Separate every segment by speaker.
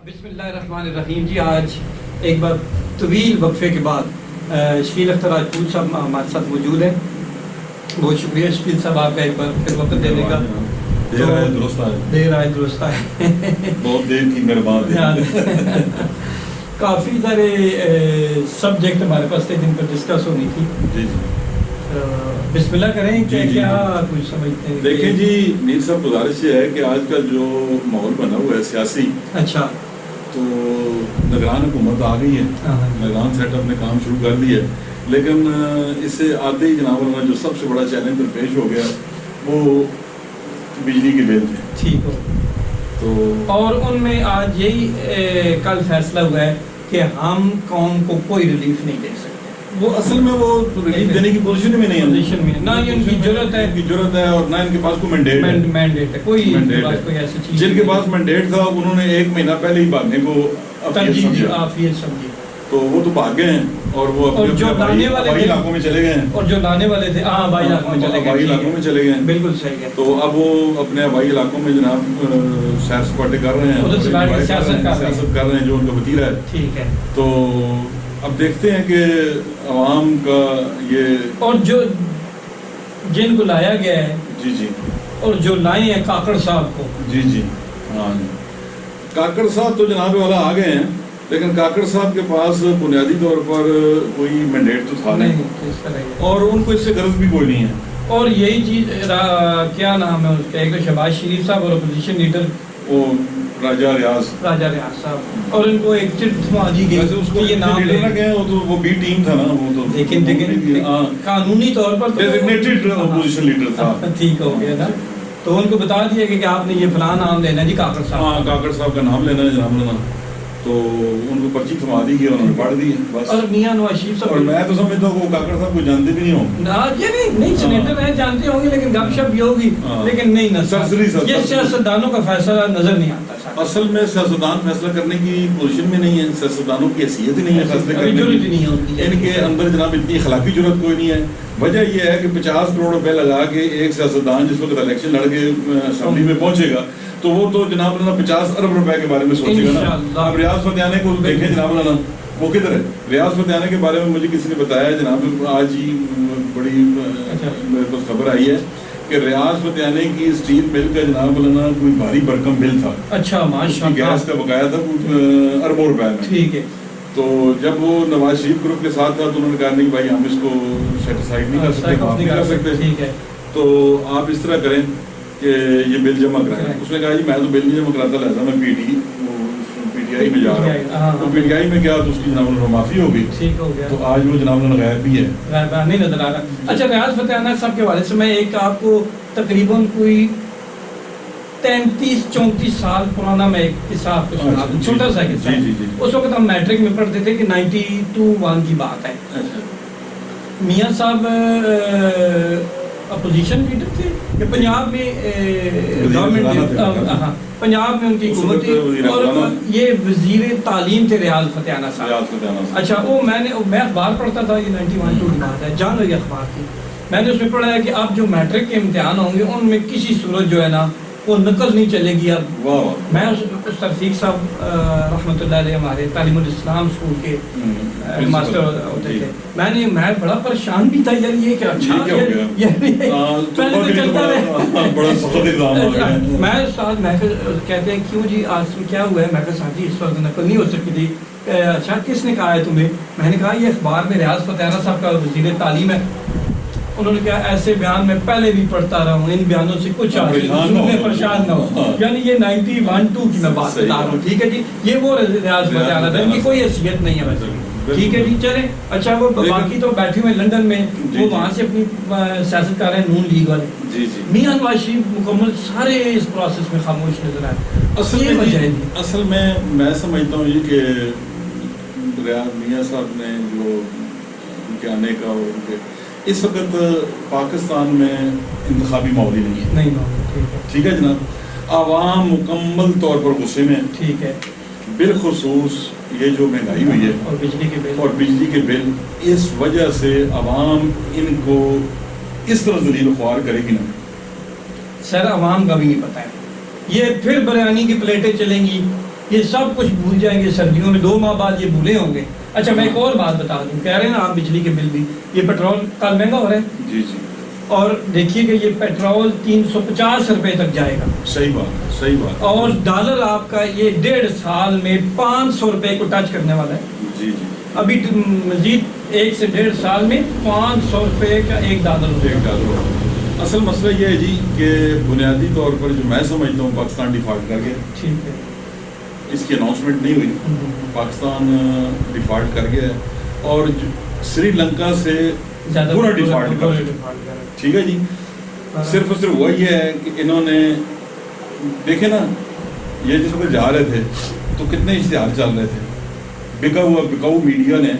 Speaker 1: بسم اللہ الرحمن الرحیم جی، آج ایک بار طویل وقفے کے بعد شکیل اختر راجپوت صاحب ہمارے ساتھ موجود ہیں. بہت شکریہ شکیل صاحب آپ کا ایک بار پھر وقت دینے کا.
Speaker 2: دیر آئے درست آئے
Speaker 1: بہت
Speaker 2: دیر کی مہربان.
Speaker 1: کافی سارے سبجیکٹ ہمارے پاس تھے جن پر ڈسکس ہونی تھی.
Speaker 2: جی
Speaker 1: بسم اللہ کریں کہ کیا کچھ سمجھتے ہیں؟
Speaker 2: دیکھیں جی میر صاحب، گزارش یہ ہے کہ آج کا جو ماحول بنا ہوا ہے سیاسی،
Speaker 1: اچھا
Speaker 2: تو نگران حکومت آ گئی ہے، نگران سیٹ اپ نے کام شروع کر دیا ہے، لیکن اس سے آتے ہی جناب علماء جو سب سے بڑا چیلنج پیش ہو گیا وہ بجلی کے بل تھے.
Speaker 1: ٹھیک ہو
Speaker 2: تو
Speaker 1: اور ان میں آج یہی کل فیصلہ ہوا ہے کہ ہم قوم کو کوئی ریلیف نہیں دے سکتے.
Speaker 2: وہ اصل میں وہ ریلیف دینے کی پوزیشن میں نہیں ہے،
Speaker 1: پوزیشن میں نہ ہی ان کی ضرورت ہے
Speaker 2: اور نہ ان کے پاس کوئی
Speaker 1: مینڈیٹ ہے. کوئی ایسی چیز
Speaker 2: جن کے پاس مینڈیٹ تھا انہوں نے ایک مہینہ پہلے ہی بھاگنے کو
Speaker 1: آفیت سمجھی،
Speaker 2: تو وہ تو بھاگ گئے ہیں اور وہ
Speaker 1: جو لانے والے
Speaker 2: علاقوں میں چلے گئے ہیں،
Speaker 1: اور جو لانے والے تھے ہوائی
Speaker 2: علاقوں میں چلے گئے ہیں.
Speaker 1: بالکل صحیح ہے.
Speaker 2: تو اب وہ اپنے ہوائی علاقوں میں جناب سیر سپاٹے کر رہے ہیں، سیاست کر رہے ہیں جو ان کا وتیرہ ہے.
Speaker 1: ٹھیک ہے.
Speaker 2: تو اب دیکھتے ہیں کہ عوام کا یہ
Speaker 1: اور جو جن کو لایا گیا ہے
Speaker 2: جی
Speaker 1: اور جو لائے ہیں کاکڑ صاحب کو
Speaker 2: جی ہاں جی، کاکڑ صاحب تو جناب والا آ گئے ہیں، لیکن کاکڑ صاحب کے پاس بنیادی طور پر کوئی مینڈیٹ تو تھا نہیں اور ان کو اس سے غرض بھی کوئی نہیں ہے.
Speaker 1: اور یہی چیز کیا نام ہے اس کا، ایک تو شہباز شریف صاحب اور اپوزیشن لیڈر
Speaker 2: وہ راجہ ریاض
Speaker 1: صاحب، اور ان کو ایک چٹ تھما دی گئی
Speaker 2: اس کو یہ نام لینا گیا، وہ بی ٹیم تھا نا، وہ تو
Speaker 1: لیکن قانونی طور پر
Speaker 2: ڈیزگنیٹڈ اپوزیشن لیڈر تھا.
Speaker 1: ٹھیک ہو گیا نا. تو ان کو بتا دیا کہ آپ نے یہ فلاں نام لینا جی کاکڑ صاحب.
Speaker 2: ہاں کاکڑ صاحب کا نام لینا ہے جناب لینا. تو ان کو پرچی تھما دی گئی، انہوں نے پڑھ دی بس.
Speaker 1: اور میاں نواز شریف صاحب،
Speaker 2: اور میں تو سمجھتا ہوں وہ کاکڑ صاحب کو جانتے بھی نہیں ہوں.
Speaker 1: یہ نہیں سینیٹر ہیں، جانتے ہوں گے، لیکن گپ شپ بھی ہوگی، لیکن نہیں نا یہ سیاستدانوں کا فیصلہ نظر نہیں آتا.
Speaker 2: اصل میں سیاستدان فیصلہ کرنے کی پوزیشن میں نہیں ہے، سیاستدانوں کی حیثیت ہی نہیں ہے فیصلے کرنے کی. ان کے اندر جناب اتنی اخلاقی جرات کوئی نہیں ہے. وجہ یہ ہے کہ 50 کروڑ روپے لگا کے ایک سیاستدان جس وقت الیکشن لڑ کے اسمبلی میں پہنچے گا تو وہ تو جناب اللہ 50 ارب روپے کے بارے میں سوچے گا نا. اب ریاض فتیانی کو دیکھیں جناب اللہ، وہ کدھر ہے؟ ریاض فتیانی کے بارے میں مجھے کسی نے بتایا جناب، آج ہی بڑی میرے پاس خبر آئی ہے کہ ریاض فتیانی کی اسٹیل مل کا جناب اللہ کوئی بھاری بھرکم بل تھا.
Speaker 1: اچھا ماشاءاللہ،
Speaker 2: گیس کا بقایا تھا اربوں روپے میں.
Speaker 1: ٹھیک ہے.
Speaker 2: تو جب وہ نواز شریف گروپ کے ساتھ تھا تو انہوں نے کہا نہیں بھائی ہم اس کو سیٹسفائڈ نہیں کر سکتے، معاف نہیں کر سکتے.
Speaker 1: ٹھیک ہے.
Speaker 2: تو آپ اس طرح کریں کہ یہ بل جمع کرائیں. اس نے کہا جی میں تو بل نہیں جمع کراتا، لہذا میں پی ٹی آئی میں جا رہا ہوں. تو پی ٹی آئی میں کیا تو اس کی جناب اللہ معافی ہو گئی.
Speaker 1: ٹھیک ہو گیا.
Speaker 2: تو آج وہ جناب اللہ غائب بھی ہے،
Speaker 1: نہیں نظر آ رہا. اچھا ریاض فتیانی صاحب کے حوالے سے میں ایک آپ کو تقریباً کوئی 33-34 سال پرانا میں ایک قصہ آپ کو سنا دوں، چھوٹا سا قصہ. اس وقت ہم میٹرک میں پڑھتے تھے کہ 92-1 کی بات ہے. میاں صاحب اپوزیشن لیڈر تھے کہ پنجاب میں گورنمنٹ، پنجاب میں ان کی حکومت تھی اور یہ وزیر تعلیم تھے ریاض فتیانی صاحب. اچھا وہ میں اخبار پڑھتا تھا، یہ 91-2 کی بات ہے، جان رہی اخبار تھی. میں نے اس میں پڑھا ہے کہ اب جو میٹرک کے امتحان ہوں گے ان میں کسی صورت جو ہے نا وہ نقل نہیں چلے گی. اب میں اس رفیق صاحب رحمۃ اللہ علیہ ہمارے تعلیم الاسلام اسکول کے ماسٹر ہوتے تھے. میں بڑا پریشان بھی تھا یار، یہ کیا اچھا میں استاد محفل کہتے ہیں کیوں جی آج کیا ہوا ہے؟ میں کہا صاحب جی اس وقت نقل نہیں ہو سکتی تھی. اچھا کس نے کہا ہے تمہیں؟ میں نے کہا یہ اخبار میں ریاض فتیانی صاحب کا وزیر تعلیم ہے. انہوں نے کہا ایسے بیان میں پہلے بھی پڑھتا رہا ہوں، ان بیانوں سے کچھ پریشان نہ ہو. یعنی یہ 91-2 کی میں بات بتا رہا ہوں. ٹھیک ہے جی، یہ وہ ریاض فتیانی تھا، ان کی کوئی حیثیت نہیں ہے ویسے. ٹھیک ہے جی چلیں. اچھا وہ باقی تو بیٹھے ہوئے لنڈن میں، وہ وہاں سے اپنی سیاست کر رہے ہیں نون لیگ والے. میاں نواز شریف مکمل سارے اس پروسیس میں خاموش نظر آئے.
Speaker 2: اصل میں سمجھتا ہوں یہ کہ ریاض میاں صاحب نے جو ان کے آنے کا اور اس وقت پاکستان میں انتخابی ماحول ہی نہیں ہے. ٹھیک ہے جناب، عوام مکمل طور پر غصے میں.
Speaker 1: ٹھیک ہے.
Speaker 2: بالخصوص یہ جو مہنگائی ہوئی ہے
Speaker 1: اور بجلی کے
Speaker 2: بل اس وجہ سے عوام ان کو اس طرح ذلیل خوار کرے گی نا.
Speaker 1: سر عوام کا بھی نہیں پتہ ہے. یہ پھر بریانی کی پلیٹیں چلیں گی، یہ سب کچھ بھول جائیں گے سردیوں میں، 2 ماہ بعد یہ بھولے ہوں گے. اچھا میں ایک اور بات بتا دوں، کہہ رہے ہیں نا آپ بجلی کے بل بھی، یہ پیٹرول کل مہنگا ہو رہا ہے
Speaker 2: جی جی
Speaker 1: اور دیکھیے کہ یہ پیٹرول 350 روپے تک جائے گا.
Speaker 2: صحیح بات ہے، صحیح بات ہے.
Speaker 1: اور ڈالر آپ کا یہ 1.5 سال میں 500 روپے کو ٹچ کرنے والا ہے.
Speaker 2: جی جی
Speaker 1: ابھی مزید 1 سے 1.5 سال میں 500 روپے کا $1 ہو
Speaker 2: ایک ڈالر ہو. اصل مسئلہ یہ ہے جی کہ بنیادی طور پر جو میں سمجھتا ہوں پاکستان ڈیفالٹ کر گیا.
Speaker 1: ٹھیک ہے.
Speaker 2: اس کی اناؤنسمنٹ نہیں ہوئی، پاکستان ڈیفالٹ کر گیا ہے اور سری لنکا سے پورا ڈیفالٹ کر گیا. ٹھیک ہے جی. صرف اور صرف وہ یہ ہے کہ انہوں نے دیکھے نا، یہ جس وقت جا رہے تھے تو کتنے اشتہار چل رہے تھے، بکاؤ میڈیا نے،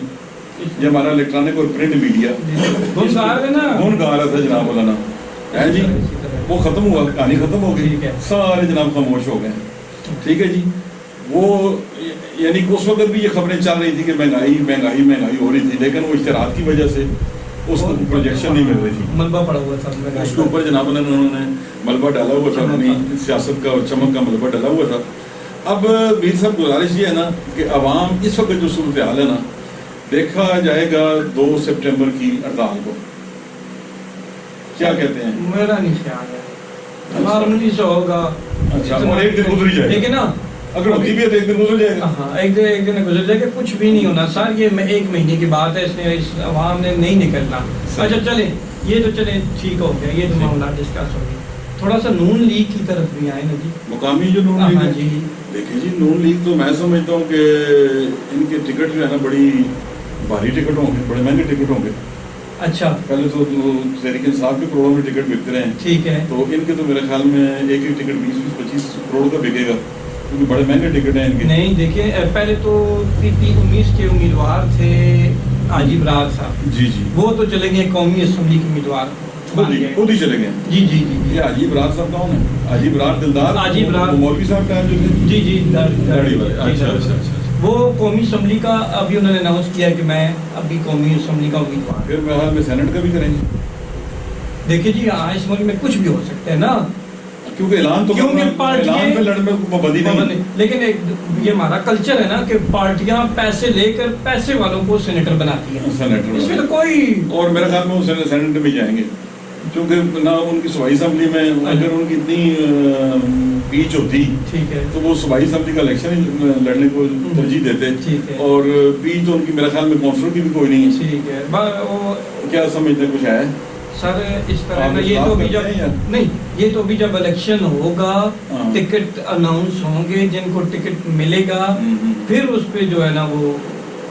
Speaker 2: یہ ہمارا الیکٹرانک اور پرنٹ میڈیا گون گا رہا تھا جناب مولانا ہے جی. وہ ختم ہوا، کہانی ختم ہو گئی، سارے جناب خاموش ہو گئے. ٹھیک ہے جی. وہ یعنی کہ اس وقت بھی یہ خبریں چل رہی تھی کہ مہنگائی مہنگائی مہنگائی ہو رہی تھی، لیکن وہ اشتہارات کی وجہ سے اس کو پروجیکشن نہیں مل رہی تھی،
Speaker 1: ملبہ پڑا ہوا تھا
Speaker 2: اس کے اوپر جناب انہوں نے ملبہ ڈالا ہوا تھا، اپنی سیاست کا اور چمک کا ملبہ ڈالا ہوا تھا. اب میر صاحب گزارش یہ ہے نا کہ عوام اس وقت جو صورتحال ہے نا، دیکھا جائے گا 2 سپٹمبر کی ہڑتال کو، کیا کہتے ہیں؟
Speaker 1: میرا نہیں خیال ہے نارملی سے ہوگا.
Speaker 2: اچھا، اور ایک دن گزر جائے گا،
Speaker 1: لیکن نا
Speaker 2: اگر ہوتی بھی ہے تو ایک دن گزر جائے گا.
Speaker 1: ہاں ایک دن گزر جائے گا، کچھ بھی نہیں ہونا سر. یہ 1 مہینے کی بات ہے، اس نے اس عوام نے نہیں نکلنا. اچھا چلیں، یہ تو چلیں ٹھیک ہو گیا، یہ تو معاملہ ڈسکس ہو گیا. تھوڑا سا نون لیگ کی طرف بھی آئے نا جی،
Speaker 2: مقامی جو نون لیگ ہے.
Speaker 1: جی
Speaker 2: دیکھیں جی، نون لیگ تو میں سمجھتا ہوں کہ ان کے ٹکٹ جو ہے نا بڑی بھاری ٹکٹ ہوں گے، بڑے مہنگے ٹکٹ ہوں گے.
Speaker 1: اچھا،
Speaker 2: پہلے تو تحریک انصاف کے کروڑوں میں ٹکٹ بکتے رہے ہیں.
Speaker 1: ٹھیک ہے.
Speaker 2: تو ان کے تو میرے خیال میں ایک ٹکٹ 20-25 کروڑ کا بکے گا، کیونکہ بڑے مہنگے ٹکٹ ہیں ان کے.
Speaker 1: نہیں دیکھیں، پہلے تو PP-19 کے امیدوار تھے حاجی برار صاحب.
Speaker 2: جی جی.
Speaker 1: وہ تو چلے گئے قومی اسمبلی کے امیدوار،
Speaker 2: خود ہی چلے گئے.
Speaker 1: جی جی جی.
Speaker 2: یہ حاجی برار صاحب کون ہے؟ حاجی برار دلدار،
Speaker 1: حاجی برار
Speaker 2: مولوی صاحب کا جو تھے.
Speaker 1: جی جی
Speaker 2: داڑھی والے. اچھا اچھا اچھا.
Speaker 1: وہ قومی اسمبلی کا ابھی انہوں نے اناؤنس کیا کہ میں ابھی قومی اسمبلی کا امیدوار.
Speaker 2: پھر میرے خیال میں سینٹ کا بھی کریں گے.
Speaker 1: دیکھیے جی، اس ملک میں کچھ بھی ہو سکتا ہے نا،
Speaker 2: کیونکہ اعلان تو اعلان پہ لڑنے کو پابندی نہیں.
Speaker 1: لیکن یہ ہمارا کلچر ہے نا کہ پارٹیاں پیسے لے کر پیسے والوں کو سینیٹر بناتی ہیں.
Speaker 2: سینیٹر
Speaker 1: اس میں تو کوئی،
Speaker 2: اور میرے خیال میں وہ سینٹ میں جائیں گے، کیونکہ نہ ان کی صوبائی اسمبلی میں اگر ان کی اتنی پیچ ہوتی
Speaker 1: ٹھیک ہے،
Speaker 2: تو وہ صوبائی اسمبلی کا الیکشن لڑنے کو ترجیح دیتے.
Speaker 1: ٹھیک ہے.
Speaker 2: اور پیچ تو ان کی میرے خیال میں کونسلر کی بھی کوئی نہیں ہے.
Speaker 1: ٹھیک ہے. وہ
Speaker 2: کیا سمجھتے کچھ ہے
Speaker 1: سر اس طرح نا، یہ تو بھی جب نہیں، یہ تو بھی جب الیکشن ہوگا ٹکٹ اناؤنس ہوں گے، جن کو ٹکٹ ملے گا پھر اس پہ جو ہے نا وہ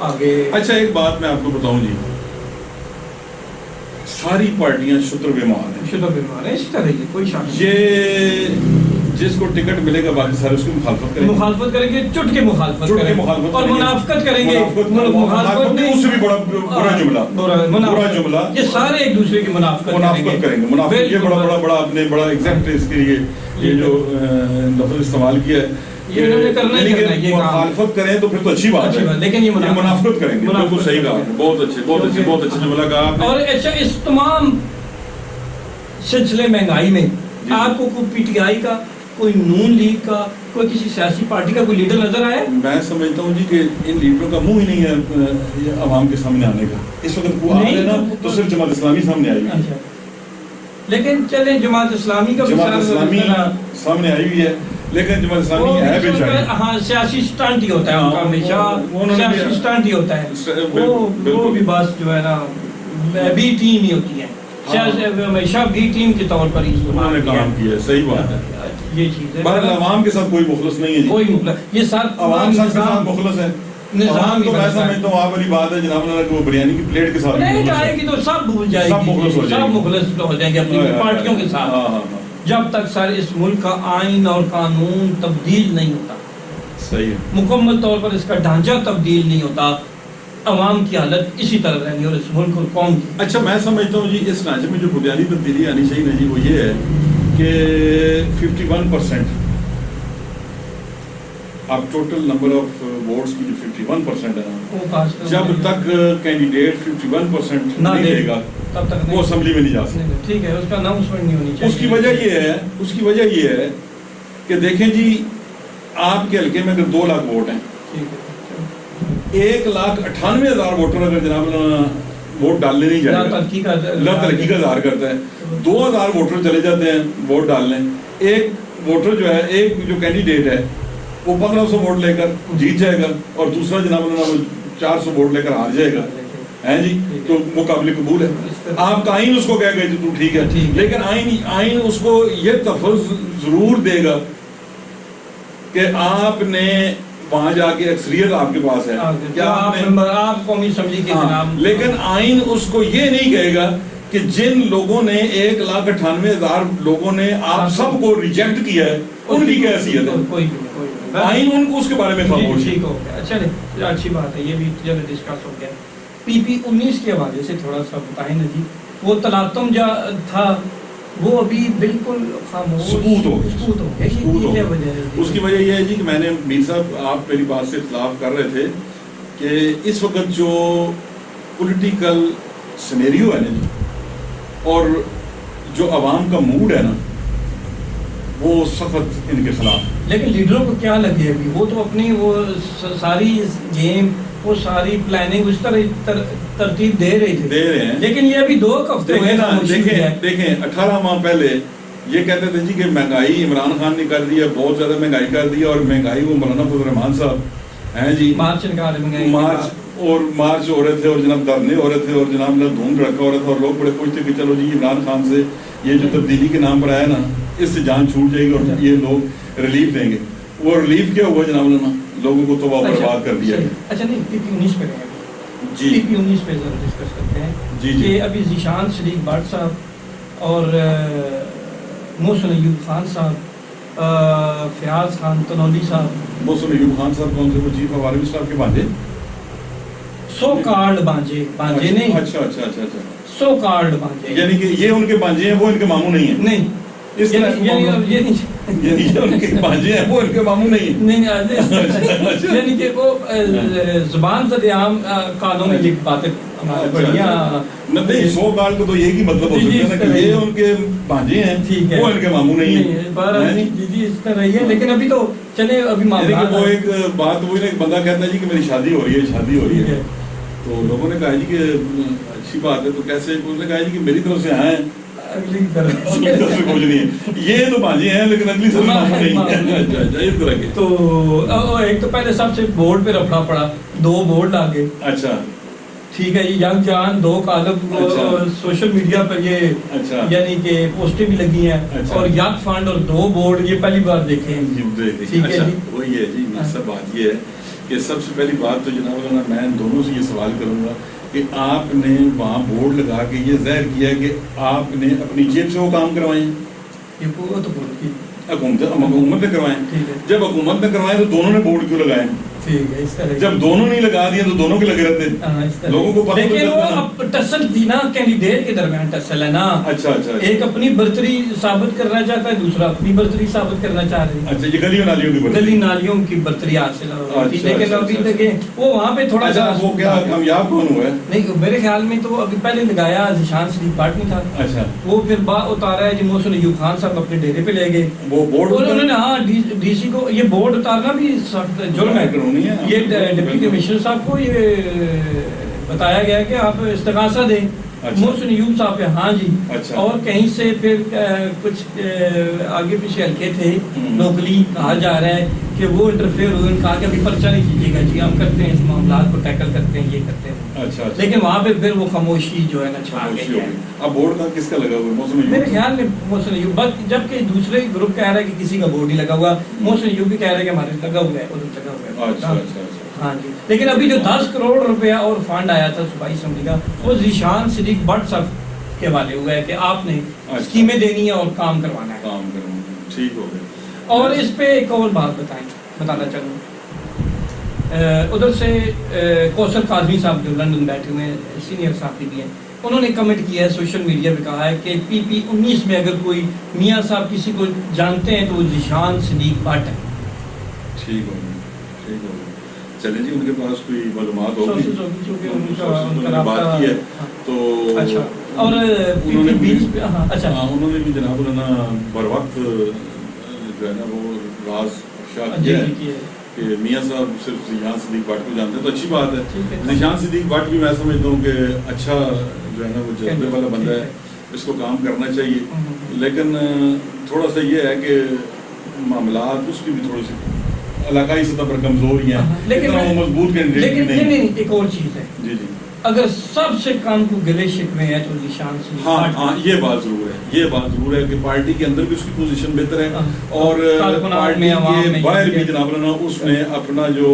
Speaker 1: آگے.
Speaker 2: اچھا ایک بات میں آپ کو بتاؤں جی، ساری پارٹیاں شتر بیمار ہیں.
Speaker 1: شتر بیمار ہیں، اسی طرح یہ کوئی شک نہیں.
Speaker 2: یہ جس کو ٹکٹ ملے گا باقی سارے اس کی مخالفت کریں گے.
Speaker 1: مخالفت کریں گے، چٹ کے مخالفت کریں گے اور منافقت کریں گے. مخالفت نہیں،
Speaker 2: اس سے بھی بڑا برا جملہ، برا جملہ.
Speaker 1: یہ سارے ایک دوسرے کی منافقت
Speaker 2: کریں گے. منافقت یہ بڑا آپ نے بڑا ایگزیکٹ اس کے لیے یہ جو لفظ استعمال کیا ہے، مخالفت کریں تو پھر تو اچھی بات ہے،
Speaker 1: لیکن یہ
Speaker 2: منافقت کریں گے. بالکل صحیح کہا، بہت اچھے جملہ کہا آپ نے.
Speaker 1: اور اچھا، اس تمام سلسلے مہنگائی میں آپ کو کوئی PTI کا، کوئی نون لیگ کا، کوئی کسی سیاسی پارٹی کا کوئی لیڈر نظر آیا؟
Speaker 2: میں سمجھتا ہوں جی کہ ان لیڈروں کا منہ ہی نہیں ہے عوام کے سامنے آنے کا. اس وقت وہ آ رہے نا تو صرف جماعت اسلامی سامنے آئی ہوئی ہے.
Speaker 1: لیکن چلیں جماعت اسلامی کا
Speaker 2: سامنے آئی ہوئی ہے، لیکن جماعت اسلامی ہے بیچاری.
Speaker 1: ہاں، سیاسی سٹنٹ ہی ہوتا ہے ان کا، ہمیشہ سیاسی سٹنٹ ہی ہوتا ہے. وہ بھی بس جو ہے نا بی ٹیم ہی ہوتی ہے، ہمیشہ بی ٹیم کے طور پر ہی
Speaker 2: انہوں نے کام کیا ہے. صحیح بات ہے.
Speaker 1: یہ چیز ہے.
Speaker 2: بہرحال عوام کے ساتھ کوئی مخلص نہیں ہے جی.
Speaker 1: کوئی مخلص، یہ سب
Speaker 2: عوام کے ساتھ مخلص ہے. نظام تو میں سمجھتا ہوں آپ والی بات ہے جناب کہ وہ بریانی کی پلیٹ کے ساتھ
Speaker 1: نہیں آئے گی تو سب بھول جائے گی، سب مخلص ہو جائیں گے اپنی پارٹیوں کے ساتھ. جب تک سر اس ملک کا آئین اور قانون تبدیل نہیں ہوتا،
Speaker 2: صحیح ہے،
Speaker 1: مکمل طور پر اس کا ڈھانچہ تبدیل نہیں ہوتا، عوام کی حالت اسی طرح رہنی اور اس ملک اور قوم کی.
Speaker 2: اچھا میں سمجھتا ہوں جی اس ڈھانچے میں جو بنیادی تبدیلی آنی چاہیے نا جی، وہ یہ ہے کہ 51% اب ٹوٹل نمبر آف ووٹس کی جو 51% ہے نا، جب تک کینڈیڈیٹ 51% نہیں لے گا
Speaker 1: تب تک
Speaker 2: وہ اسمبلی میں نہیں جا سکتا.
Speaker 1: ٹھیک ہے، اس کا اناؤنسمنٹ نہیں ہونی چاہیے.
Speaker 2: اس کی وجہ یہ ہے کہ دیکھیں جی آپ کے حلقے میں اگر 2 لاکھ ووٹ ہیں،
Speaker 1: ٹھیک ہے،
Speaker 2: 1,98,000 ووٹر اگر جناب ووٹ ڈالنے نہیں جائے گا، اللہ ترقی کا اظہار کرتا ہے، 2,000 ووٹر چلے جاتے ہیں ووٹ ڈالنے، ایک ووٹر جو ہے، ایک جو کینڈیڈیٹ ہے وہ 1,500 ووٹ لے کر جیت جائے گا اور دوسرا جناب 400 ووٹ لے کر ہار جائے گا، ہیں جی، تو وہ قابل قبول ہے۔ آپ کا آئین اس کو کہے گا تو ٹھیک ہے، لیکن آئین اس کو یہ تفویض ضرور دے گا کہ آپ نے وہاں جا کے اکثریت آپ کے پاس ہے،
Speaker 1: آپ قومی اسمبلی کے جناب،
Speaker 2: لیکن آئین اس کو یہ نہیں کہے گا کہ جن لوگوں نے 1,98,000 لوگوں نے آپ سب کو ریجیکٹ کیا ہے ان کی کیا حیثیت ہے، آئین ان کو اس کے بارے میں خاموش ہے۔
Speaker 1: اچھا نہیں، اچھی بات ہے، یہ بھی جب ڈسکس ہو گیا۔ PP-19 کے حوالے سے تھوڑا سا بتائیں نا جی، وہ تلاطم جو تھا وہ ابھی بالکل خاموش
Speaker 2: سکوت ہو
Speaker 1: گیا، یہ کیا وجہ ہے؟
Speaker 2: اس کی وجہ یہ ہے جی کہ میں نے میر صاحب آپ میری بات سے اختلاف کر رہے تھے کہ اس وقت جو پولیٹیکل سینیریو ہے نا جی اور جو عوام کا موڈ ہے نا وہ سخت ان کے خلاف،
Speaker 1: لیکن لیڈروں کو کیا لگے ابھی، وہ تو اپنی وہ ساری گیم، وہ ساری پلاننگ اس طرح ترتیب دے رہے ہیں، لیکن یہ ابھی 2 ہفتے ہوئے نا،
Speaker 2: دیکھیں 18 ماہ پہلے یہ کہتے تھے جی کہ مہنگائی عمران خان نے کر دی ہے، بہت زیادہ مہنگائی کر دی ہے، اور مہنگائی وہ مولانا فضل الرحمان صاحب ہیں جی، مارچ ہو رہے تھے اور جناب دھرنے ہو رہے تھے اور جناب دھوم دھڑکا ہو رہا تھا اور لوگ بڑے خوش تھے کہ چلو جی عمران خان سے یہ جو تبدیلی کے نام پر آیا نا اس سے جان چھوٹ جائے گی اور یہ لوگ ریلیف دیں گے۔ وہ ریلیف کیا ہوا جناب مولانا، لوگوں کو تباہ برباد کر دیا۔
Speaker 1: اچھا نہیں، PP-19 پہ رہیں
Speaker 2: جی،
Speaker 1: PP-19 پہ ضرور ڈسکس کرتے ہیں
Speaker 2: جی
Speaker 1: کہ ابھی ذیشان شریف بٹ صاحب اور محسن ایوب خان صاحب، فیاض خان تنولی صاحب،
Speaker 2: محسن ایوب خان صاحب کون سے؟ وہ چیف آف آرمی اسٹاف کے بانجے،
Speaker 1: سو کارڈ بانجے نہیں،
Speaker 2: اچھا،
Speaker 1: سو کارڈ بانجے،
Speaker 2: یعنی کہ یہ ان کے بانجے ہیں، وہ ان کے ماموں نہیں ہیں، نہیں اس طرح یہ ان کے بانجے ہیں، وہ ان کے ماموں نہیں،
Speaker 1: یعنی کہ وہ زبان سے عام کانوں میں یہ باتیں
Speaker 2: نہیں، 100 کارڈ کو تو یہ ہی مطلب ہو سکتا ہے کہ یہ ان کے بانجے ہیں، وہ ان کے ماموں نہیں ہیں،
Speaker 1: جی اس طرح ہی ہے، لیکن ابھی تو چلے ابھی
Speaker 2: وہ ایک بات وہی نا، ایک بندہ کہتا ہے جی کہ میری شادی ہو رہی ہے، تو لوگوں نے کہا جی کہ اچھی بات ہے، تو کیسے؟ انہوں نے کہا جی کہ میری طرف سے آئے ہیں، اگلی طرف سے کچھ نہیں ہے، یہ تو بانجے ہیں لیکن اگلی طرف ماموں نہیں ہے، اس طرح کے۔
Speaker 1: تو ایک تو پہلے سب سے بورڈ پہ رکھنا پڑا، 2 بورڈ آگے،
Speaker 2: اچھا
Speaker 1: ٹھیک ہے جی، ینگ جان 2 کالم سوشل میڈیا پر یہ یعنی کہ پوسٹیں بھی لگی ہیں، اور یک فنڈ اور 2 بورڈ، یہ پہلی بار دیکھے ہیں،
Speaker 2: ٹھیک ہے جی، وہی ہے جی۔ سب بات یہ ہے کہ سب سے پہلی بات تو جناب میں دونوں سے یہ سوال کروں گا کہ آپ نے وہاں بورڈ لگا کے یہ ظاہر کیا کہ آپ نے اپنی جیب سے وہ کام کروائے ہیں، حکومت نے کروائے، جب حکومت نے کروائے تو دونوں نے بورڈ کیوں لگائے؟ جب دونوں نہیں لگا دیا تو دونوں کے لگے رہتے، لوگوں کو پتہ
Speaker 1: لیکن وہ اب ٹسل تھی نا، کینڈیڈیٹ کے درمیان ٹسل ہے نا، ایک اپنی برتری ثابت کرنا چاہتا ہے، دوسرا اپنی برتری ثابت کرنا چاہ رہے ہیں۔
Speaker 2: اچھا، یہ گلی نالیوں کی
Speaker 1: برتری حاصل ہو رہی ہے، لیکن ابھی تک وہ وہاں پہ تھوڑا سا
Speaker 2: وہ کیا کامیاب کون ہوا ہے؟
Speaker 1: نہیں، میرے خیال میں تو ابھی پہلے لگایا ذیشان شریف بٹ نہیں تھا،
Speaker 2: اچھا،
Speaker 1: وہ پھر اتارا ہے جی محسن ایوب خان صاحب اپنے ڈیرے پہ لے گئے،
Speaker 2: وہ بورڈ
Speaker 1: انہوں نے ہاں ڈی سی کو یہ بورڈ اتارنا بھی سخت جرم ہے،
Speaker 2: قانونی ہے۔
Speaker 1: یہ ڈپٹی کمشنر صاحب کو یہ بتایا گیا کہ آپ استغاثہ دیں، محسن ایوب صاحب پہ ہاں جی، اور کہیں سے پھر کچھ آگے پیچھے ہلکے تھے لوکلی کہا جا رہا ہے کہ وہ انٹرفیئر ہوئے، ان کہا کہ ابھی پرچہ نہیں کیجیے گا جی، ہم کرتے ہیں اس معاملات کو ٹیکل کرتے ہیں، یہ کرتے ہیں، لیکن وہاں پہ پھر وہ خاموشی جو ہے نا چھا گئی ہے۔
Speaker 2: اب بورڈ کا کس کا لگا ہوا ہے؟
Speaker 1: میرے خیال میں محسن ایوب، جبکہ دوسرے گروپ کہہ رہا ہے کہ کسی کا بورڈ نہیں لگا ہوا، محسن ایوب بھی کہہ رہے ہیں کہ ہمارے لگا ہوا ہے، ادھر لگا ہوا ہے، ہاں جی۔ لیکن ابھی جو 10 کروڑ روپیہ اور فنڈ آیا تھا صوبائی اسمبلی کا، وہ ذیشان شریف بٹ صاحب کے والے ہوا ہے کہ آپ نے اسکیمیں دینی ہے اور کام کروانا ہے،
Speaker 2: ٹھیک ہو گیا۔
Speaker 1: اور اس پہ ایک اور بات بتانا چاہوں، ادھر سے کوثر قاضمی صاحب جو لندن بیٹھے ہوئے ہیں، سینئر صحافی بھی ہیں، انہوں نے کمنٹ کیا ہے سوشل میڈیا پہ، کہا ہے کہ PP-19 میں اگر کوئی میاں صاحب کسی کو جانتے ہیں تو وہ ذیشان شریف بٹ ہے۔
Speaker 2: ٹھیک ہو گیا، چلیں جی، ان کے پاس کوئی معلومات ہوگی، بات کی ہے تو
Speaker 1: اور
Speaker 2: انہوں نے بھی جناب بر وقت جو ہے نا وہ راز شاہ کیا ہے کہ میاں صاحب صرف ذیشان صدیق بٹ کو جانتے ہیں، تو اچھی بات ہے. ذیشان صدیق بٹ بھی میں سمجھتا ہوں کہ اچھا جو ہے نا وہ جذبے والا بندہ ہے، اس کو کام کرنا چاہیے. لیکن تھوڑا سا یہ ہے کہ معاملات اس کی بھی تھوڑی سی علاقائی سطح پر کمزوریاں ہیں، اتنا وہ مضبوط کینڈیڈیٹ نہیں.
Speaker 1: ایک اور چیز ہے،
Speaker 2: جی جی،
Speaker 1: اگر سب سے کم کو گلے شکوے ہیں تو ذیشان صدیق.
Speaker 2: ہاں یہ بات ضرور ہے، یہ بات ضرور ہے کہ پارٹی کے اندر بھی اس کی پوزیشن بہتر ہے اور پارٹی کے باہر بھی جناب نا اس نے اپنا جو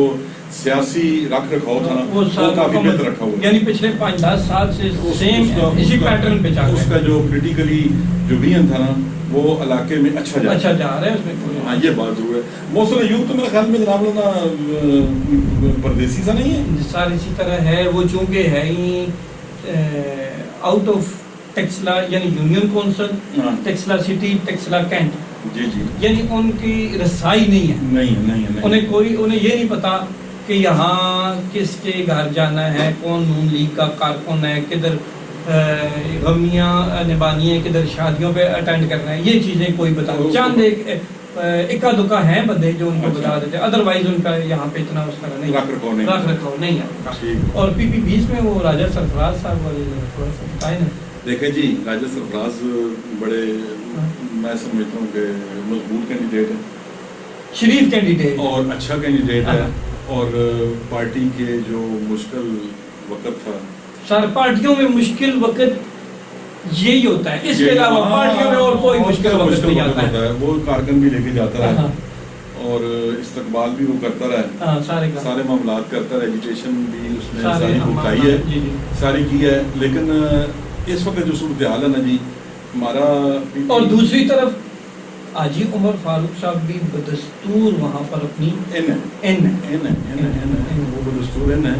Speaker 2: سیاسی رکھ رکھاؤ تھا نا وہ کافی بہتر رکھا ہوا ہے.
Speaker 1: یعنی پچھلے 5-10 سال سے سیم اسی پیٹرن پہ چل رہا ہے.
Speaker 2: اس کا جو پولیٹیکلی جو ویژن تھا نا وہ علاقے میں اچھا
Speaker 1: جا رہا ہے اس میں.
Speaker 2: ہاں یہ بات ضرور ہے. محسن ایوب تو میرے خیال میں جناب نا پردیسی سا نہیں ہے
Speaker 1: سر، اسی طرح ہے وہ، چونکہ ہے ہی آؤٹ آف ٹیکسلا یعنی union council, Taxila city, Taxila cantt.
Speaker 2: جی جی،
Speaker 1: یعنی ان کی رسائی نہیں ہے. انہیں یہ نہیں پتا کہ یہاں کس کے گھر جانا ہے، کون نون لیگ کا کارکن ہے، کدھر غمیاں نبھانی ہے، کدھر شادیوں پہ اٹینڈ کرنا ہے. یہ چیزیں کوئی بتا نہیں. چاند اکا دکا ہیں بندے جو ان کو بتا دیتے، ادروائز ان کا یہاں پہ اتنا اس طرح نہیں رکھ رکھاؤ نہیں ہے. اور پی پی 20 میں وہ راجہ سرفراز صاحب والے
Speaker 2: دیکھیں جی، راجہ سرفراز بڑے میں سمجھتا ہوں کہ مضبوط کینڈیڈیٹ ہے،
Speaker 1: شریف کینڈیڈیٹ
Speaker 2: اور اچھا کینڈیڈیٹ ہے. اور پارٹی کے جو مشکل وقت تھا،
Speaker 1: سر پارٹیوں میں مشکل وقت یہی ہوتا ہے، اس کے علاوہ پارٹیوں میں اور کوئی مشکل وقت نہیں آتا ہے.
Speaker 2: وہ کارکن بھی لے کے جاتا ہے اور استقبال بھی وہ کرتا رہا، سارے معاملات کرتا رہا، ایجوکیشن بھی اس نے ساری بتائی ہے، ساری کی ہے. لیکن اس وقت جو صورتحال ہے نا جی ہمارا،
Speaker 1: اور دوسری طرف حاجی عمر فاروق صاحب بھی بدستور وہاں پر اپنی
Speaker 2: وہ بدستور ہے.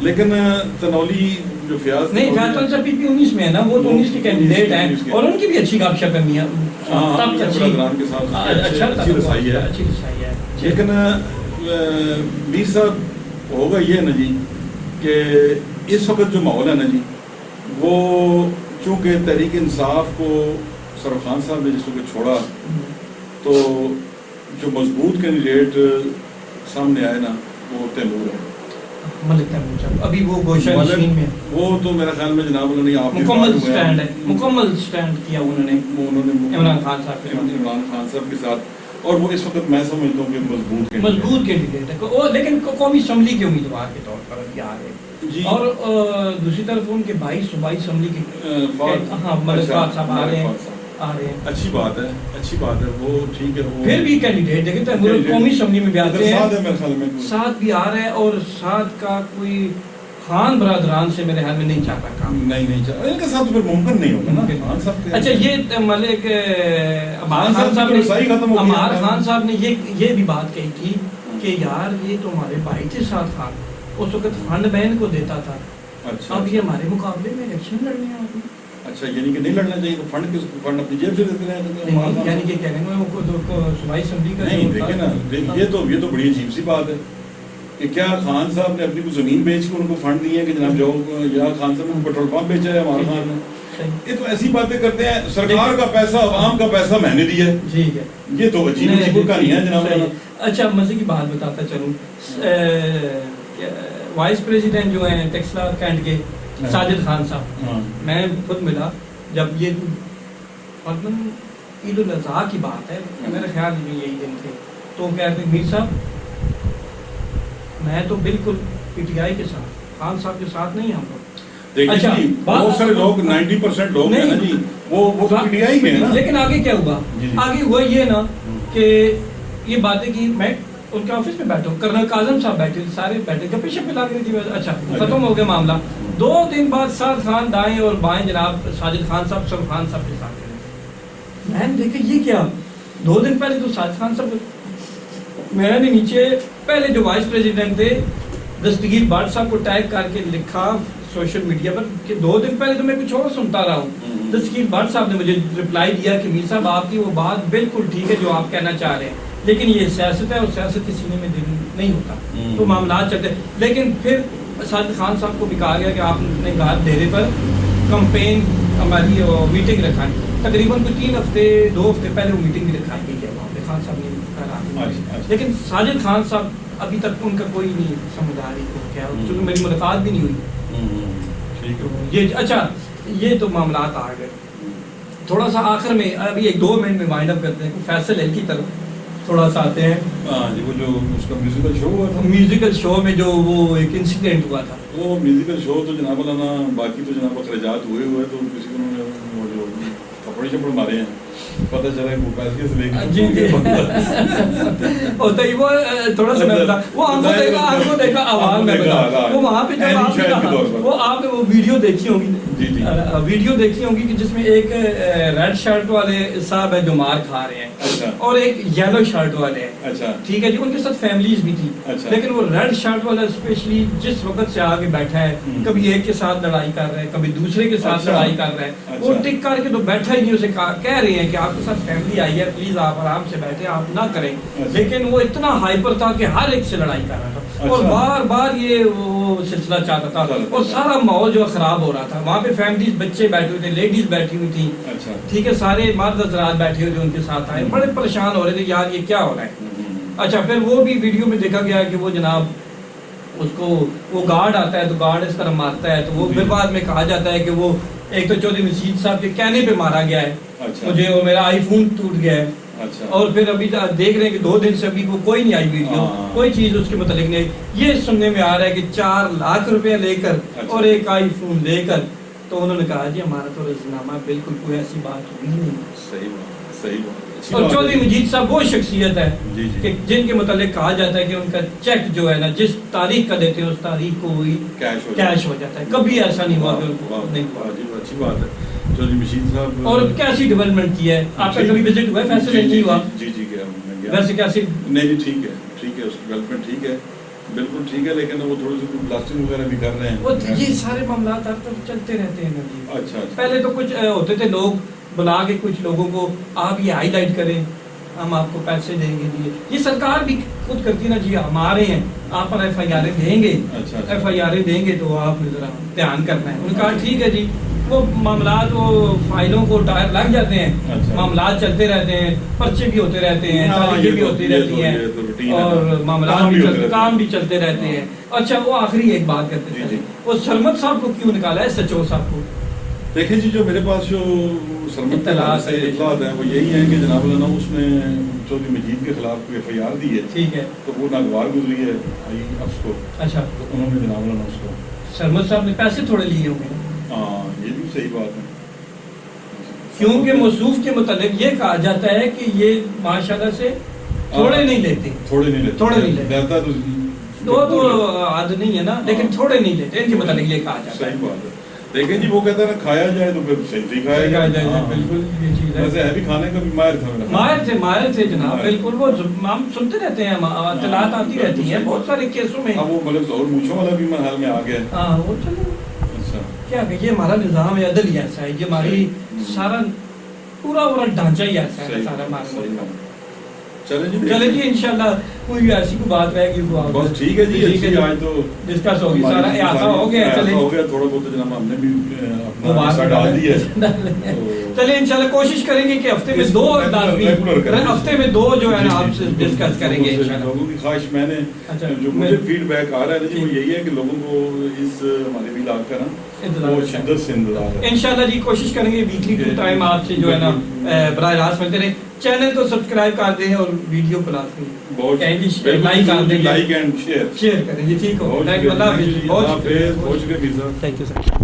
Speaker 2: لیکن تنولی جو فیاض
Speaker 1: نہیں، فیاض صاحب پی پی 19 میں ہے نا، وہ تو 19 کے کینڈیڈیٹ ہیں اور ان کی بھی اچھی گپ شپ ہے میاں
Speaker 2: برادران کے ساتھ اچھی رسائی ہے. لیکن میر صاحب ہوگا یہ نا جی کہ اس وقت جو ماحول ہے نا جی وہ چونکہ تحریک انصاف کو سرف خان صاحب نے جس وقت چھوڑا تو جو مضبوط کینڈیڈیٹ سامنے آئے نا وہ تیمور ہے،
Speaker 1: ملک تیمور صاحب. ابھی وہ گوشہ نشین میں
Speaker 2: وہ تو میرے خیال میں جناب انہوں نے آپ
Speaker 1: مکمل سٹینڈ کیا انہوں نے عمران خان
Speaker 2: صاحب کے ساتھ. اور وہ اس وقت میں سمجھتا ہوں کہ
Speaker 1: مضبوط کینڈیڈیٹ ہے، لیکن قومی اسمبلی کے امیدوار کے طور پر ابھی آ رہے جی. اور دوسری طرف ان کے بھائی صوبائی اسمبلی کے ملک فاض صاحب آ رہے ہیں.
Speaker 2: اچھی بات ہے وہ ٹھیک ہے. وہ
Speaker 1: پھر بھی کینڈیڈیٹ دیکھیں تو قومی اسمبلی میں بھی آتے ہیں، ساتھ بھی آ رہے ہیں اور ساتھ کا کوئی خان برادران سے میرے خیال میں نہیں چاہتا کام،
Speaker 2: نہیں چاہتا ان کے ساتھ پھر ممکن نہیں ہوگا نا.
Speaker 1: اچھا یہ ملک عمار خان صاحب نے یہ بھی بات کہی تھی کہ یار یہ تو ہمارے بھائی تھے ساتھ خان، اس وقت فنڈ بہن کو دیتا تھا، اب یہ ہمارے مقابلے میں الیکشن لڑنے آ گئے.
Speaker 2: اچھا یعنی کہ نہیں لڑنا چاہیے تو فنڈ اپنی جیب سے دیتے ہیں،
Speaker 1: یعنی کہ کہنے میں صوبائی اسمبلی کا
Speaker 2: نہیں. دیکھیں نا یہ تو بڑی عجیب سی بات ہے کہ کیا خان صاحب نے اپنی کو زمین بیچ کے ان کو فنڈ دیے کہ جناب جاؤ، یا خان صاحب نے پیٹرول پمپ بیچا ہے عمار خان نے. یہ تو ایسی باتیں کرتے ہیں، سرکار کا پیسہ عوام کا پیسہ میں نے دیا ہے، یہ تو عجیب کہانی ہے جناب.
Speaker 1: اچھا مزے کی بات بتاتا چلوں، وائس پریزیڈنٹ جو ہیں ٹیکسلا کینٹ کے ساجد خان صاحب، میں خود ملا جب یہ عید الاضحیٰ کی بات ہے، میرے خیال میں یہی دن تھے، تو کہتے میر صاحب میں تو بالکل پی ٹی آئی کے ساتھ، خان صاحب کے ساتھ نہیں ہم لوگ.
Speaker 2: اچھا بہت سارے لوگ 90% لوگ ہیں نا جی وہ تو پی ٹی آئی کے ہیں نا.
Speaker 1: لیکن آگے کیا ہوا؟ آگے ہوا یہ نا کہ یہ باتیں کی، میں ان کے آفس میں بیٹھا ہوں، کرنل کاظم صاحب بیٹھے، سارے بیٹھے، گپے شپے لگ رہی تھی. اچھا ختم ہو گیا معاملہ. 2 دن بعد سعد خان دائیں اور بائیں جناب ساجد خان صاحب سرف خان صاحب کے ساتھ گئے. میں نے دیکھا یہ کیا، 2 دن پہلے تو ساجد خان صاحب، میں نے نیچے پہلے جو وائس پریزیڈنٹ تھے دستگیر بٹ صاحب کو ٹیگ کر کے لکھا سوشل میڈیا پر کہ 2 دن پہلے تو میں کچھ اور سنتا رہا ہوں. دستگیر بٹ صاحب نے مجھے رپلائی دیا کہ میر صاحب آپ کی وہ بات بالکل ٹھیک ہے جو آپ کہنا چاہ رہے ہیں، لیکن یہ سیاست ہے اور سیاست کے سینے میں دل نہیں ہوتا تو معاملات چلتے. لیکن پھر ساجد خان صاحب کو بھی کہا گیا کہ آپ نے گھر ڈیرے پر کمپین ہماری میٹنگ رکھائی، تقریباً کوئی 3 ہفتے 2 ہفتے پہلے وہ میٹنگ بھی رکھائی گئی ہے وہاں پہ. خان صاحب نے لیکن ساجد خان صاحب ابھی تک ان کا کوئی نہیں سمجھداری ہو گیا، چونکہ میری ملاقات بھی نہیں ہوئی.
Speaker 2: ٹھیک ہے.
Speaker 1: یہ اچھا یہ تو معاملات آ گئے. تھوڑا سا آخر میں ابھی 1-2 منٹ میں وائنڈ اپ کرتے ہیں. فیصل ایل کی طرف تھوڑا سا آتے ہیں.
Speaker 2: ہاں جی، وہ جو اس کا میوزیکل شو ہوا تھا،
Speaker 1: میوزیکل شو میں جو وہ ایک انسیڈنٹ ہوا تھا،
Speaker 2: وہ میوزیکل شو تو جناب لانا باقی تو جناب اخراجات ہوئے تو کسی کو انہوں نے وہ جو کپڑے شپڑے مارے ہیں، پتہ چلا کہ وہ پیسے سے لے کے
Speaker 1: جی جی ہوتا ہی وہ تھوڑا سا میں وہ آپ کو دیکھا آواز میں بتا وہ وہاں پہ جب آپ نے وہ ویڈیو دیکھی ہوگی، ویڈیو دیکھی ہوگی کہ جس میں ایک ریڈ شرٹ والے صاحب ہیں جو مار کھا رہے ہیں اور ایک یلو شرٹ والے ہیں. ٹھیک ہے جی، ان کے ساتھ فیملیز بھی تھی، لیکن وہ ریڈ شرٹ والا اسپیشلی جس وقت سے آگے بیٹھا ہے، کبھی ایک کے ساتھ لڑائی کر رہا ہے، کبھی دوسرے کے ساتھ لڑائی کر رہا ہے، وہ ٹک کر کے تو بیٹھا ہی نہیں. اسے کہہ رہے ہیں کہ آپ کے ساتھ فیملی آئی ہے، پلیز آپ آرام سے بیٹھے، آپ نہ کریں. لیکن وہ اتنا ہائپر تھا کہ ہر ایک سے لڑائی کر رہا تھا اور بار بار یہ وہ سلسلہ چاہتا تھا اور سارا ماحول جو خراب ہو رہا تھا. وہاں پہ فیملیز، بچے بیٹھے ہوئے تھے، لیڈیز بیٹھی ہوئی تھی، ٹھیک ہے، سارے مرد حضرات بیٹھے ہوئے تھے ان کے ساتھ آئے، بڑے پریشان ہو رہے تھے یار یہ کیا ہو رہا ہے. اچھا پھر وہ بھی ویڈیو میں دیکھا گیا کہ وہ جناب اس کو وہ گارڈ آتا ہے تو گارڈ اس طرح مارتا ہے، تو وہ پھر بعد میں کہا جاتا ہے کہ وہ ایک تو چودھری مسجد صاحب کے کہنے پہ مارا گیا ہے، مجھے وہ میرا آئی فون ٹوٹ گیا ہے. اور پھر ابھی دیکھ رہے ہیں کہ 2 دن سے ابھی کوئی نہیں آئی ویڈیو، کوئی چیز اس کے متعلق نہیں. یہ سننے میں آ رہا ہے کہ 4 لاکھ روپے لے کر اور ایک آئی فون لے کر، تو انہوں نے کہا جی ہمارا تو رضینامہ بالکل کوئی ایسی بات ہوئی نہیں.
Speaker 2: صحیح بات، صحیح بات.
Speaker 1: اور چودھری مجید صاحب وہ شخصیت ہے کہ جن کے متعلق کہا جاتا ہے کہ ان کا چیک جو ہے نا جس تاریخ کا دیتے ہیں اس تاریخ کو وہی کیش ہو جاتا ہے. کبھی ایسا نہیں ہوا کہ ان کو نہیں ہوا.
Speaker 2: اچھی بات ہے. چودھری مشید صاحب
Speaker 1: اور کیسی ڈیولپمنٹ کی ہے آپ کا کبھی وزٹ ہوا ہے؟ فیصل نہیں ہوا؟
Speaker 2: جی جی گیا.
Speaker 1: ویسے کیسی؟
Speaker 2: نہیں ٹھیک ہے، ٹھیک ہے، اس کی ڈیولپمنٹ ٹھیک ہے، بالکل ٹھیک ہے، لیکن وہ تھوڑی سی پلاسٹنگ وغیرہ بھی کر رہے ہیں.
Speaker 1: وہ یہ سارے معاملات اب تک چلتے رہتے ہیں نا جی.
Speaker 2: اچھا.
Speaker 1: پہلے تو کچھ ہوتے تھے لوگ بلا کے کچھ لوگوں کو آپ یہ ہائی لائٹ کریں، ہم آپ کو پیسے دیں گے. یہ سرکار بھی خود کرتی نا جی، ہمارے ہیں آپ پر ایف آئی آر دیں گے، ایف آئی آر دیں گے تو آپ نے ذرا دھیان کرنا ہے. انہوں نے کہا ٹھیک ہے جی. وہ معاملات وہ فائلوں کو ٹائر لگ جاتے ہیں، معاملات چلتے رہتے ہیں، پرچے بھی ہوتے رہتے ہیں، تاریخیں بھی ہوتی رہتی ہیں اور معاملات بھی کام بھی چلتے رہتے ہیں. اچھا وہ آخری ایک بات کرتے ہیں، وہ سرمد صاحب کو کیوں نکالا ہے سچو صاحب کو؟
Speaker 2: دیکھیں جی، جو میرے پاس جو سرمد سے اطلاعات ہیں وہ یہی ہیں کہ جناب لانا اس نے چودھری مجید کے خلاف کوئی ایف آئی آر دی ہے. ٹھیک ہے. تو وہ ناگوار گزری ہے آئی افس کو. اچھا. تو انہوں نے جناب لانا اس کو
Speaker 1: سرمد صاحب نے پیسے تھوڑے لیے ہوں گے.
Speaker 2: ہاں یہ بھی صحیح بات ہے،
Speaker 1: کیونکہ موصوف کے متعلق یہ کہا جاتا ہے کہ یہ ماشاءاللہ سے تھوڑے نہیں لیتے،
Speaker 2: تھوڑے نہیں لیتے
Speaker 1: تو عادت نہیں ہے نا، لیکن تھوڑے نہیں لیتے ان کے متعلق یہ کہا جاتا ہے.
Speaker 2: صحیح بات ہے. دیکھیں جی، وہ کہتا ہے نا کھایا جائے تو پھر صحیح کھایا جائے.
Speaker 1: بالکل یہ چیز ہے.
Speaker 2: ویسے ہے بھی کھانے کا بھی ماہر
Speaker 1: تھے جناب. بالکل وہ ہم سنتے رہتے ہیں، اطلاعات آتی رہتی ہیں بہت سارے کیسوں میں.
Speaker 2: اب وہ مطلب اور مونچھوں والا بھی حال میں آ گیا.
Speaker 1: ہاں وہ چلو کیا کہ یہ ہمارا نظام عدل ہی ایسا ہے، یہ ہماری سارا پورا ڈھانچہ ہی ایسا ہے سارا ہمارا. چلے جی انشاءاللہ کوئی ایسی کوئی بات رہے گی
Speaker 2: بس ٹھیک ہے جی. آج تو
Speaker 1: ڈسکس ہوگی، سارا احاطہ ہو گیا. چلے
Speaker 2: تھوڑا بہت جناب ہم نے بھی اپنا حصہ ڈال دیا ہے.
Speaker 1: چلے انشاءاللہ کوشش کریں گے کہ ہفتے میں 2 ہفتے میں 2 جو ہے نا آپ سے ڈسکس کریں گے.
Speaker 2: لوگوں کی خواہش میں نے جو مجھے فیڈ بیک آ رہا ہے جی وہ یہی ہے کہ لوگوں کو اس ہمارے بھی علاقے کا نا وہ شدت سے انتظار ہے. انشاءاللہ
Speaker 1: جی کوشش کریں گے ویکلی 2 ٹائم آپ سے جو ہے نا براہ راست ملتے رہیں. چینل کو سبسکرائب کر دیں اور ویڈیو کو لائک کر دیں،
Speaker 2: لائک اینڈ شیئر
Speaker 1: کریں جی. ٹھیک ہو. اللہ حافظ.
Speaker 2: بہت شکریہ.
Speaker 1: Thank you sir.